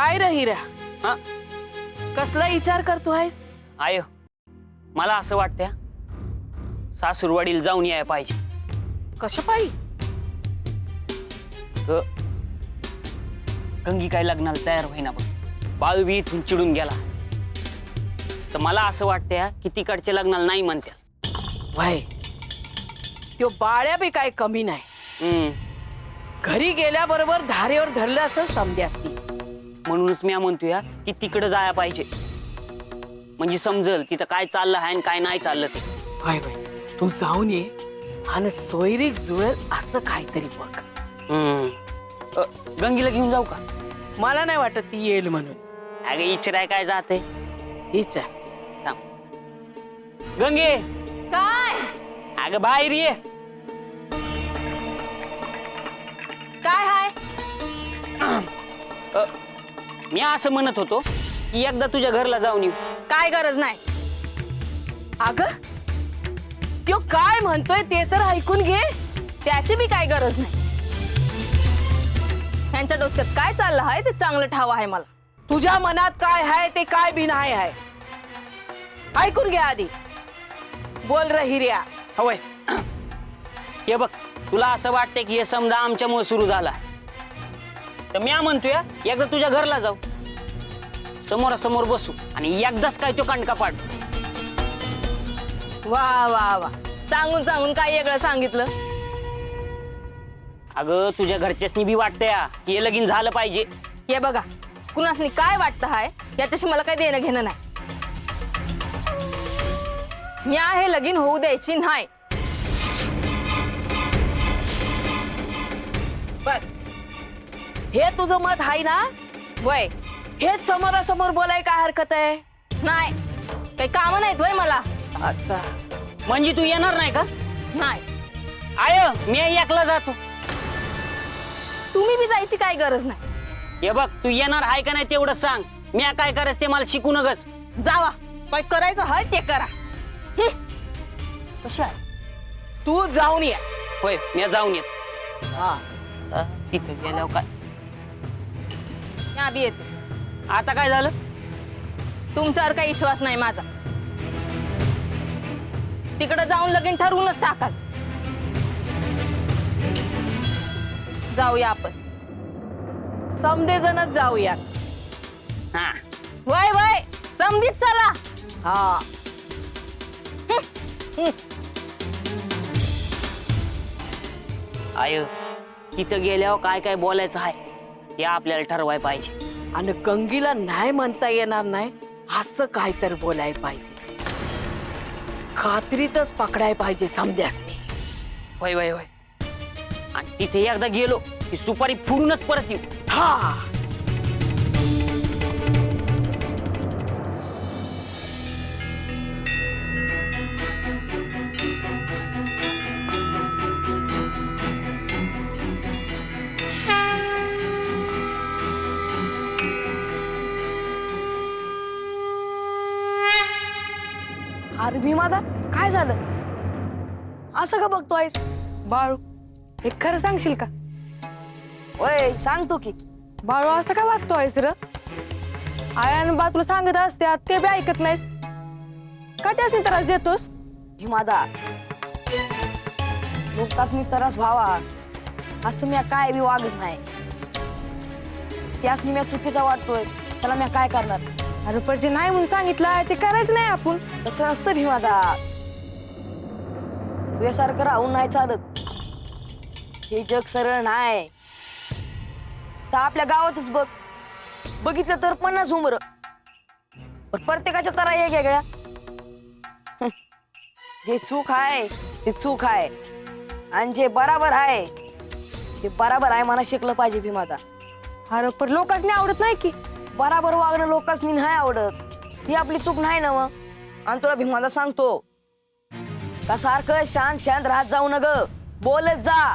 काय रे हिरा हा कसला विचार करतो आहेस? आय मला असं वाटतं सासूरवाडीला जाऊन यायला पाहिजे. कशा पायी? गंगी काय लग्नाला तयार होईना बघ. बाळू बी इथून चिडून गेला. तर मला असं वाटतंय की तिकडच्या लग्नाला नाही म्हणत्या. वय त्यो बाळ्या बी काय कमी नाही. घरी गेल्याबरोबर धारेवर धरलं असं समजे असती. म्हणूनच मी म्हणतोय की तिकडे जायला पाहिजे. म्हणजे समजल तिथं काय चाललं आहे आणि काय नाही चाललं ते. वय वय तू जाऊन ये आणि सोयरीक जुळेल असं काहीतरी बघ. गंगीला घेऊन जाऊ का? मला नाही वाटत ती येईल म्हणून. अगं इचराय काय जाते. विचार. गंगे काय अगं बाहेर ये. काय हाय? मी असं म्हणत होतो की एकदा तुझ्या घरला जाऊन येऊ. काय गरज नाही. अगं त्यो काय म्हणतोय ते तर ऐकून घे. त्याची बी काय गरज नाही. ह्यांच्या डोक्यात काय चाललं आहे ते चांगलं ठाव आहे मला. तुझ्या मनात काय आहे ते काय बी नाही आहे. ऐकून घे आधी. बोल रे हिर्या. होय हे बघ तुला असं वाटतंय की हे समजा आमच्यामुळे सुरू झाला तर मी म्हणतोय एकदा तुझ्या घरला जाऊ, समोरासमोर बसू आणि एकदाच काय तो कांडका पाड. वा वा वा सांगून सांगून काय वेगळं सांगितलं. अगं तुझ्या घरच्यासनी बी वाटतंय की हे लगीन झालं पाहिजे. हे बघा कुणासनी काय वाटतं हाय याच्याशी मला काही देणं घेणं नाही. मी हे लगीन होऊ द्यायची नाही. बघ हे तुझं मत आहे ना. वय हेच समोरासमोर बोलाय काय हरकत आहे? नाही काही कामं नाहीत वय मला. आता म्हणजे तू येणार नाही का? नाही आय मी एकला जातो. तुम्ही बी जायची काय गरज नाही. हे बघ तू येणार आहे का नाही तेवढं सांग. मी काय करायचं ते मला शिकू नगस. जावा काय करायचं हाय ते करा. कशा तू जाऊन ये. होय मी जाऊन येत. हा तिथे गेल्यावर काय मी बी येते. आता काय झालं? तुमच्यावर काही विश्वास नाही माझा. तिकडे जाऊन लगीन ठरवूनच टाकाल. जाऊया आपण. समधे जणच जाऊया. हा वय वय समधीच चला. हा आय तिथं गेल्यावर काय काय बोलायचं आहे ते आपल्याला ठरवाय पाहिजे. आणि गंगीला नाही म्हणता येणार नाही असं काय तर बोलाय पाहिजे. खात्रीतच पकडाय पाहिजे समध्यासनी. होय होय होय आणि तिथे एकदा गेलो की सुपारी फोडूनच परत येऊ. हा अरे भीमादा काय झालं? असं का बघतोयस? बाळू हे खरं सांगशील का? ओय सांगतो की. बाळू असं का वागतोयस र? आया आणि बा तुला सांगत असत्यात ते बी ऐकत नाहीस का? त्यासनी त्रास देतोस? भीमादा लोकांनी तरच व्हावा असं मी काय बी वागत नाही. त्यासनी मी चुकीचा वाटतोय त्याला मी काय करणार? अरे पण जे नाही म्हणून सांगितलं आहे ते करायचं नाही आपण. तसं नसतं भीमादा. तुझ्यासारखं राहून नाही चालत. हे जग सरळ नाही. तर आपल्या गावातच बघ बघितलं तर 50 उमर पण प्रत्येकाच्या तरा वेगळ्या. जे चूक आहे ते चूक आहे आणि जे बराबर आहे ते बराबर आहे मला शिकलं पाहिजे भीमादा. अरे पण लोकांनी आवडत नाही की. बराबर वागणं लोकांनी नाही आवडत. ही आपली चूक नाही ना मग. आणि तुला भीमादा सांगतो का सारखं शांत शांत राहत जाऊ न ग. बोलत जा.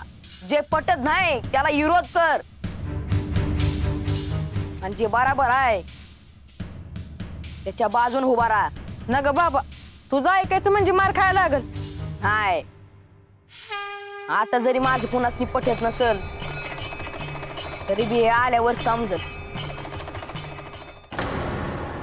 जे पटत नाही त्याला विरोध कर आणि जे बराबर आहे त्याच्या बाजून उभा राहा. न ग बाबा तुझं ऐकायचं म्हणजे मार खायला लागल. हाय आता जरी माझं कुणासनी पटत नसल तरी बी हे आल्यावर समजल